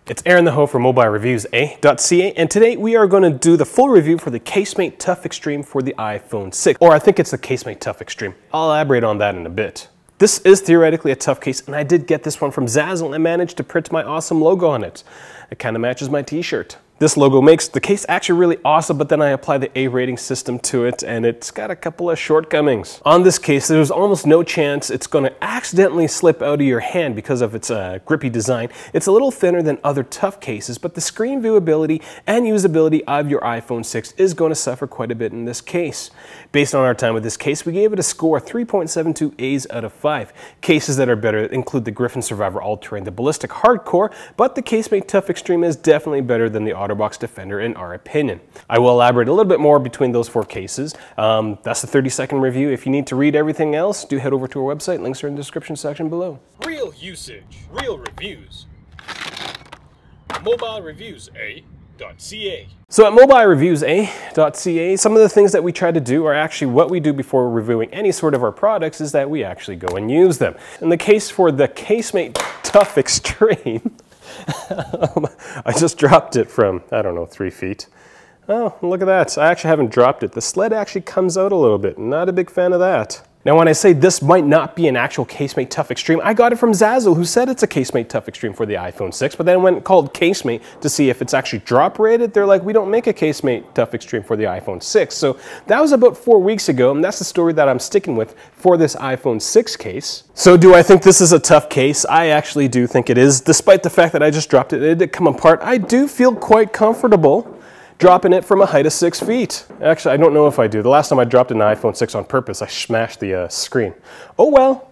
It's Aaron the Ho from Mobilereviews-eh.ca, and today we are going to do the full review for the CaseMate Tough Extreme for the iPhone 6, or I think it's the CaseMate Tough Extreme. I'll elaborate on that in a bit. This is theoretically a tough case, and I did get this one from Zazzle and managed to print my awesome logo on it. It kind of matches my t-shirt. This logo makes the case actually really awesome, but then I apply the A rating system to it, and it's got a couple of shortcomings. On this case, there's almost no chance it's going to accidentally slip out of your hand because of its grippy design. It's a little thinner than other tough cases, but the screen viewability and usability of your iPhone 6 is going to suffer quite a bit in this case. Based on our time with this case, we gave it a score of 3.72 A's out of 5. Cases that are better include the Griffin Survivor All-Terrain, the Ballistic Hardcore, but the CaseMate Tough Extreme is definitely better than the Otterbox Defender in our opinion. I will elaborate a little bit more between those four cases. That's the 30-second review. If you need to read everything else, do head over to our website. Links are in the description section below. Real usage, real reviews. Mobilereviews-eh.ca. So at Mobilereviews-eh.ca, some of the things that we try to do are actually what we do before reviewing any sort of our products is that we actually go and use them. In the case for the CaseMate Tough Extreme, I just dropped it from, I don't know, 3 feet. Oh, look at that. I actually haven't dropped it. The sled actually comes out a little bit. Not a big fan of that. Now, when I say this might not be an actual CaseMate Tough Extreme, I got it from Zazzle, who said it's a CaseMate Tough Extreme for the iPhone 6, but then went and called CaseMate to see if it's actually drop rated. They're like, we don't make a CaseMate Tough Extreme for the iPhone 6. So that was about 4 weeks ago, and that's the story that I'm sticking with for this iPhone 6 case. So do I think this is a tough case? I actually do think it is. Despite the fact that I just dropped it, it did come apart. I do feel quite comfortable dropping it from a height of 6 feet. Actually, I don't know if I do. The last time I dropped an iPhone 6 on purpose, I smashed the screen. Oh well.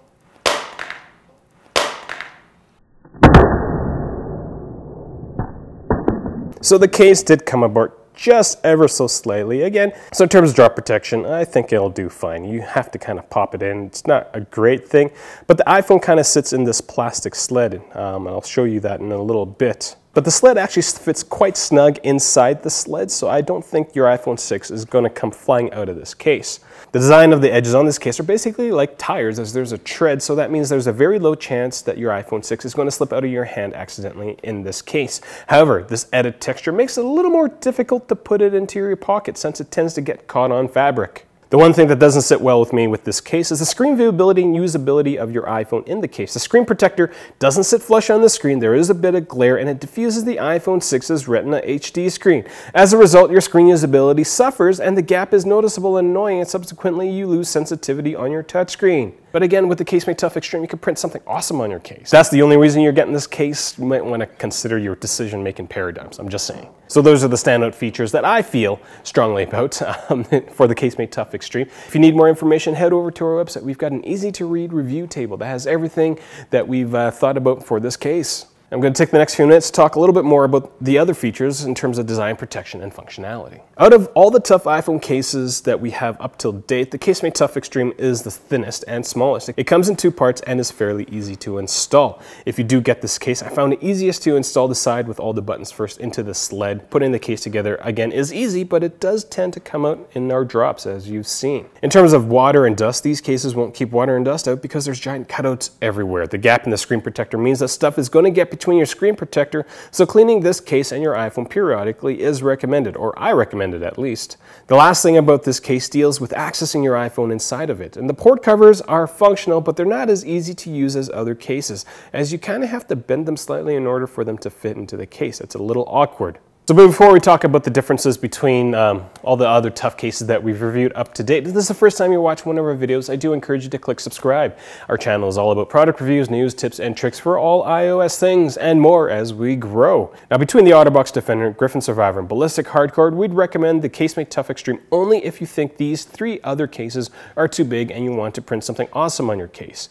So the case did come apart just ever so slightly again. So in terms of drop protection, I think it'll do fine. You have to kind of pop it in. It's not a great thing, but the iPhone kind of sits in this plastic sled, and I'll show you that in a little bit. But the sled actually fits quite snug inside the sled, so I don't think your iPhone 6 is going to come flying out of this case. The design of the edges on this case are basically like tires, as there's a tread, so that means there's a very low chance that your iPhone 6 is going to slip out of your hand accidentally in this case. However, this added texture makes it a little more difficult to put it into your pocket since it tends to get caught on fabric. The one thing that doesn't sit well with me with this case is the screen viewability and usability of your iPhone in the case. The screen protector doesn't sit flush on the screen. There is a bit of glare and it diffuses the iPhone 6's Retina HD screen. As a result, your screen usability suffers and the gap is noticeable and annoying, and subsequently you lose sensitivity on your touchscreen. But again, with the CaseMate Tough Extreme, you can print something awesome on your case. That's the only reason you're getting this case. You might want to consider your decision-making paradigms. I'm just saying. So those are the standout features that I feel strongly about for the CaseMate Tough Extreme. If you need more information, head over to our website. We've got an easy-to-read review table that has everything that we've thought about for this case. I'm going to take the next few minutes to talk a little bit more about the other features in terms of design, protection, and functionality. Out of all the tough iPhone cases that we have up till date, the CaseMate Tough Extreme is the thinnest and smallest. It comes in 2 parts and is fairly easy to install. If you do get this case, I found it easiest to install the side with all the buttons first into the sled. Putting the case together, again, is easy, but it does tend to come out in our drops, as you've seen. In terms of water and dust, these cases won't keep water and dust out because there's giant cutouts everywhere. The gap in the screen protector means that stuff is going to get between your screen protector, so cleaning this case and your iPhone periodically is recommended, or I recommend it at least. The last thing about this case deals with accessing your iPhone inside of it, and the port covers are functional, but they're not as easy to use as other cases, as you kind of have to bend them slightly in order for them to fit into the case. It's a little awkward. So before we talk about the differences between all the other tough cases that we've reviewed up to date, if this is the first time you watch one of our videos, I do encourage you to click subscribe. Our channel is all about product reviews, news, tips, and tricks for all iOS things and more as we grow. Now, between the Otterbox Defender, Griffin Survivor, and Ballistic Hardcore, we'd recommend the CaseMate Tough Extreme only if you think these 3 other cases are too big and you want to print something awesome on your case.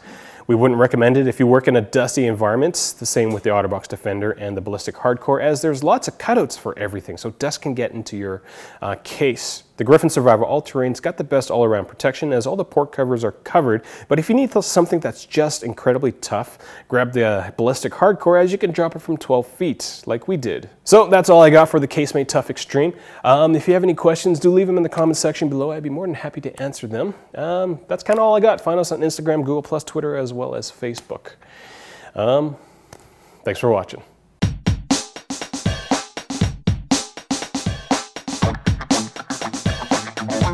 We wouldn't recommend it if you work in a dusty environment, the same with the Otterbox Defender and the Ballistic Hardcore, as there's lots of cutouts for everything, so dust can get into your case. The Griffin Survivor All-Terrain's got the best all-around protection as all the port covers are covered, but if you need something that's just incredibly tough, grab the Ballistic Hardcore, as you can drop it from 12 feet, like we did. So that's all I got for the CaseMate Tough Extreme. If you have any questions, do leave them in the comment section below. I'd be more than happy to answer them. That's kind of all I got. Find us on Instagram, Google+, Twitter, as well as Facebook. Thanks for watching.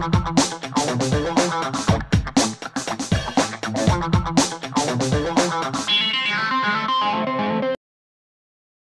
Bye.